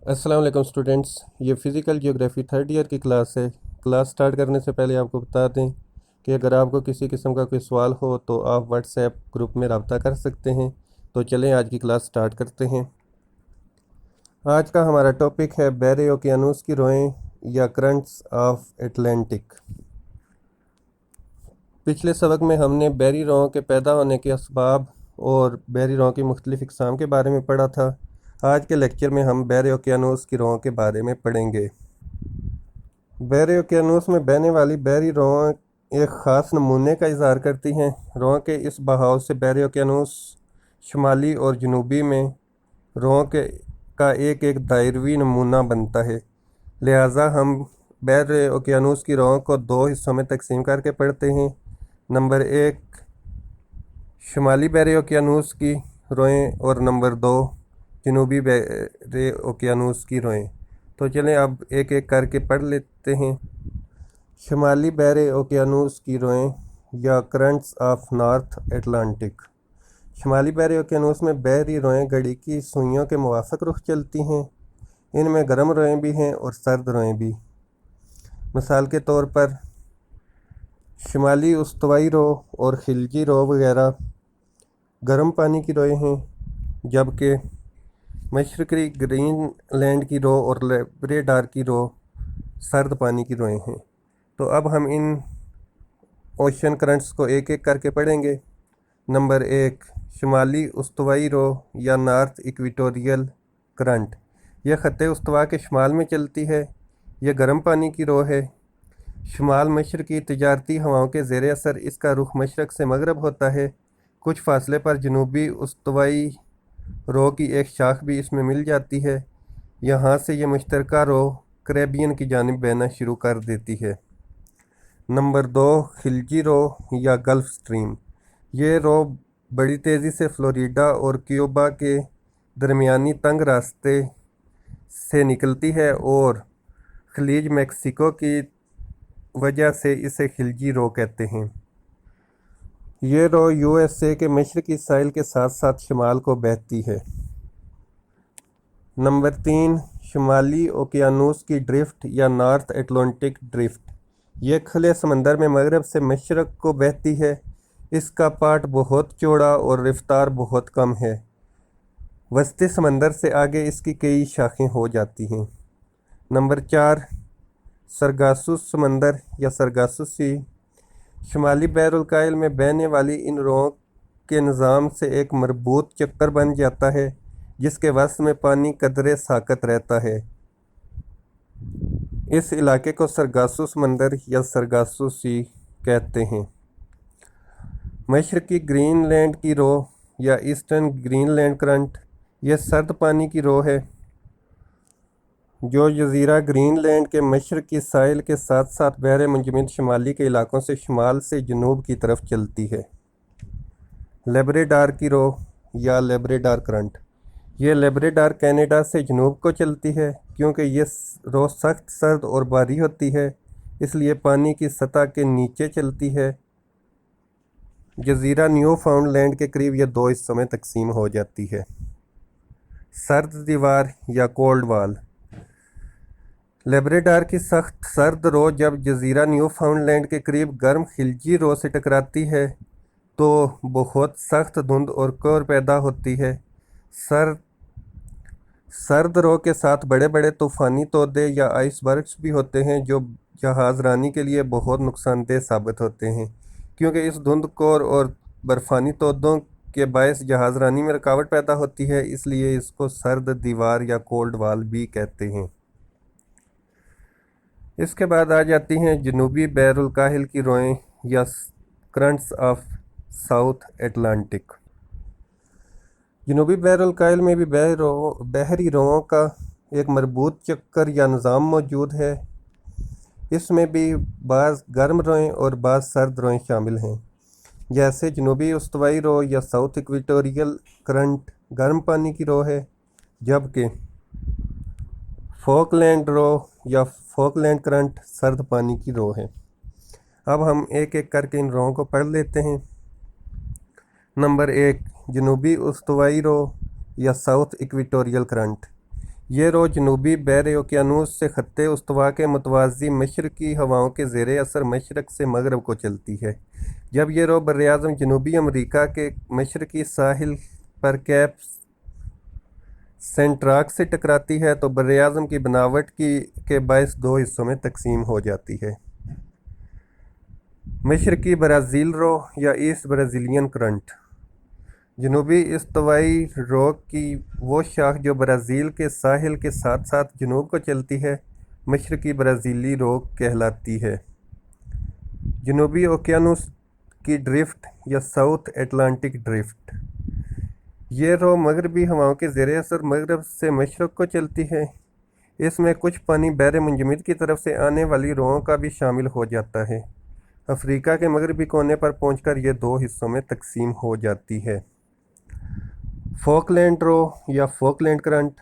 अस्सलाम वालेकुम स्टूडेंट्स। ये फ़िज़िकल जियोग्राफी थर्ड ईयर की क्लास है। क्लास स्टार्ट करने से पहले आपको बता दें कि अगर आपको किसी किस्म का कोई सवाल हो तो आप व्हाट्सएप ग्रुप में रब्ता कर सकते हैं। तो चलें आज की क्लास स्टार्ट करते हैं। आज का हमारा टॉपिक है बहरे ओकियानूस की रोएं या करंट्स ऑफ एटलांटिक। पिछले सबक में हमने बहरी रोओं के पैदा होने के असबाब और बहरी रोओं की मुख्तलिफ़ इक़साम के बारे में पढ़ा था। आज के लेक्चर में हम बहरे ओकियानूस की रोओं के बारे में पढ़ेंगे। बहरे ओकियानूस में बहने वाली बहरी रोआं एक ख़ास नमूने का इज़हार करती हैं। रोआं के इस बहाव से बहरे ओकियानूस शुमाली और जनूबी में रोआं का एक एक दायरवी नमूना बनता है। लिहाजा हम बहरे ओकियानूस की रोआं को दो हिस्सों में तकसीम करके पढ़ते हैं। नंबर 1 शुमाली बहरे ओकियानूस की रोएं और नंबर 2 जनूबी बहरे ओकियानूस की रोएं। तो चलें अब एक एक करके पढ़ लेते हैं। शुमाली बहरे ओकियानूस की रोएं या करंट्स ऑफ नॉर्थ एटलांटिक। शुमाली बहरे ओकियानूस में बहरी रोएं घड़ी की सुइयों के मुवाफ़िक रुख चलती हैं। इनमें गर्म रोएं भी हैं और सर्द रोएं भी। मिसाल के तौर पर शुमाली उस्तवाई रो और खिलजी रो वगैरह गर्म पानी की रोएं हैं, जबकि मशरक़ी ग्रीनलैंड की रो और लेब्राडोर की रो सर्द पानी की रोएं हैं। तो अब हम इन ओशन करंट्स को एक एक करके पढ़ेंगे। नंबर 1 शुमाली उस्तवाई रो या नॉर्थ इक्वेटोरियल करंट। यह ख़त्ते उस्तवा के शुमाल में चलती है। यह गर्म पानी की रो है। शुमाल मशरक़ी तजारती हवाओं के ज़ेर असर इसका रुख मशरक़ से मगरब होता है। कुछ फासले पर जनूबी उस्तवाई रो की एक शाख भी इसमें मिल जाती है। यहाँ से यह मुश्तरका रो कैरेबियन की जानिब बहना शुरू कर देती है। नंबर 2 खिलजी रो या गल्फ़ स्ट्रीम। ये रो बड़ी तेज़ी से फ्लोरिडा और क्यूबा के दरमियानी तंग रास्ते से निकलती है और खलीज मेक्सिको की वजह से इसे खिलजी रो कहते हैं। ये रो यूएसए के मशरक़ी साहिल के साथ साथ शुमाल को बहती है। नंबर 3 शुमाली ओकियानूस की ड्रिफ्ट या नॉर्थ एटलांटिक ड्रिफ्ट। ये खुले समंदर में मगरब से मशरक़ को बहती है। इसका पाट बहुत चौड़ा और रफ्तार बहुत कम है। वस्ती समंदर से आगे इसकी कई शाखें हो जाती हैं। नंबर 4 सरगासो समंदर या सरगासो सी। शुमाली बहरुल-काहिल में बहने वाली इन रोओं के निज़ाम से एक मरबूत चक्कर बन जाता है, जिसके वसत में पानी कदरे साकत रहता है। इस इलाके को सरगासो समंदर या सरगासो सी कहते हैं। मशरक़ी ग्रीनलैंड की रो या ईस्टर्न ग्रीनलैंड करंट। यह सर्द पानी की रो है जो जज़ीरा ग्रीनलैंड के मशरक़ी साहिल के साथ साथ बहरे मुंजमद शुमाली के इलाकों से शुमाल से जनूब की तरफ चलती है। लेब्राडोर की रो या लेब्राडोर करंट। ये लेब्राडोर कनाडा से जनूब को चलती है। क्योंकि ये रो सख्त सर्द और भारी होती है, इसलिए पानी की सतह के नीचे चलती है। जज़ीरा न्यू फाउंडलैंड के करीब यह दो हिस्सों में तकसीम हो जाती है। सर्द दीवार या कोल्ड वाल। लेब्राडोर की सख्त सर्द रो जब जज़ीरा न्यू फाउंडलैंड के करीब गर्म खिलजी रो से टकराती है तो बहुत सख्त धुंध और कोहर पैदा होती है। सर्द रो के साथ बड़े बड़े तूफ़ानी तोदे या आइसबर्ग्स भी होते हैं, जो जहाज़ रानी के लिए बहुत नुकसानदेह साबित होते हैं। क्योंकि इस धुंध कोहर और बर्फ़ानी तोदों के बायस जहाज़ रानी में रुकावट पैदा होती है, इसलिए इसको सर्द दीवार या कोल्ड वाल भी कहते हैं। इसके बाद आ जाती हैं जनूबी बहरुल-काहिल की रोएं या करंट्स ऑफ साउथ एटलांटिक। जनूबी बहरुल-काहिल में भी बहरी रोओं का एक मरबूत चक्कर या निज़ाम मौजूद है। इसमें भी बाज़ गर्म रोएं और बाज़ सर्द रोएं शामिल हैं। जैसे जनूबी उस्तवाई रो या साउथ इक्वेटोरियल करंट गर्म पानी की रो है, जबकि फॉकलैंड रो या फॉकलैंड करंट सर्द पानी की रो है। अब हम एक एक करके इन रोओं को पढ़ लेते हैं। नंबर 1 जनूबी उस्तवाई रो या साउथ इक्वेटोरियल करंट। یہ رو جنوبی بحر اوقیانوس سے خط استوا کے متوازی مشرقی ہواؤں کے زیر اثر مشرق سے مغرب کو چلتی ہے۔ جب یہ رو براعظم جنوبی امریکہ کے مشرقی ساحل پر کیپ سینٹ راک سے ٹکراتی ہے تو براعظم کی بناوٹ کے باعث دو حصوں میں تقسیم ہو جاتی ہے: مشرقی برازیل رو یا ایسٹ برازیلین کرنٹ۔ جنوبی استوائی رو کی وہ شاخ جو برازیل کے ساحل کے ساتھ ساتھ جنوب کو چلتی ہے مشرقی برازیلی رو کہلاتی ہے۔ جنوبی اوقیانوس کی ڈرفٹ یا ساؤتھ اٹلانٹک ڈرفٹ۔ یہ رو مغربی ہواؤں کے زیر اثر مغرب سے مشرق کو چلتی ہے۔ اس میں کچھ پانی بحر منجمد کی طرف سے آنے والی روؤں کا بھی شامل ہو جاتا ہے۔ افریقہ کے مغربی کونے پر پہنچ کر یہ دو حصوں میں تقسیم ہو جاتی ہے: فوکلینڈ رو یا فوکلینڈ کرنٹ۔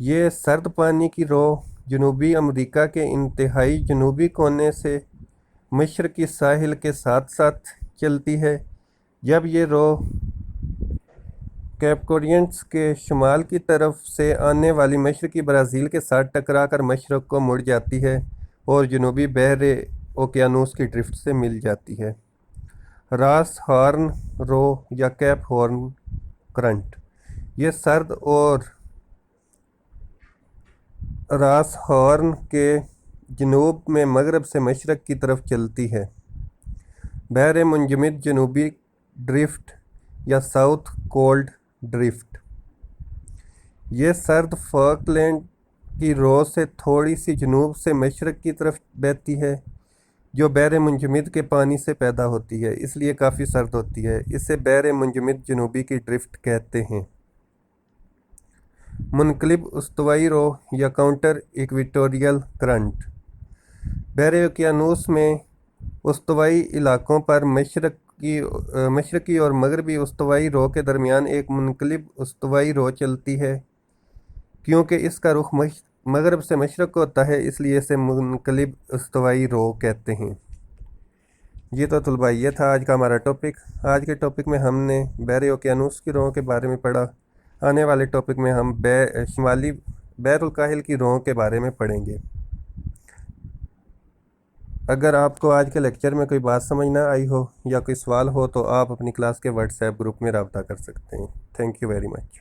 یہ سرد پانی کی رو جنوبی امریکہ کے انتہائی جنوبی کونے سے مشرقی ساحل کے ساتھ ساتھ چلتی ہے۔ جب یہ رو کیپریکورنس کے شمال کی طرف سے آنے والی مشرقی برازیل کے ساتھ ٹکرا کر مشرق کو مڑ جاتی ہے اور جنوبی بحر اوقیانوس کی ڈرفٹ سے مل جاتی ہے: راس ہارن رو یا کیپ ہارن کرنٹ۔ یہ سرد اور راس ہارن کے جنوب میں مغرب سے مشرق کی طرف چلتی ہے۔ بحر منجمد جنوبی ڈرفٹ یا ساؤتھ کولڈ ڈرفٹ۔ یہ سرد فاکلینڈ کی رو سے تھوڑی سی جنوب سے مشرق کی طرف بہتی ہے جو بحر منجمد کے پانی سے پیدا ہوتی ہے، اس لیے کافی سرد ہوتی ہے۔ اسے بحر منجمد جنوبی کی ڈرفٹ کہتے ہیں۔ منقلب استوائی رو یا کاؤنٹر ایکویٹوریل کرنٹ۔ بحر اوقیانوس میں استوائی علاقوں پر مشرقی اور مغربی استوائی رو کے درمیان ایک منقلب استوائی رو چلتی ہے۔ کیونکہ اس کا رخ مغرب سے مشرق کو ہوتا ہے اس لیے اسے منقلب استوائی رو کہتے ہیں۔ یہ تو طلباء یہ تھا آج کا ہمارا ٹاپک۔ آج کے ٹاپک میں ہم نے بحر اوقیانوس کی روؤں کے بارے میں پڑھا۔ آنے والے ٹاپک میں ہم شمالی بحر الکاہل کی روؤں کے بارے میں پڑھیں گے۔ اگر آپ کو آج کے لیکچر میں کوئی بات سمجھ نہ آئی ہو یا کوئی سوال ہو تو آپ اپنی کلاس کے واٹس ایپ گروپ میں رابطہ کر سکتے ہیں۔ Thank you very much.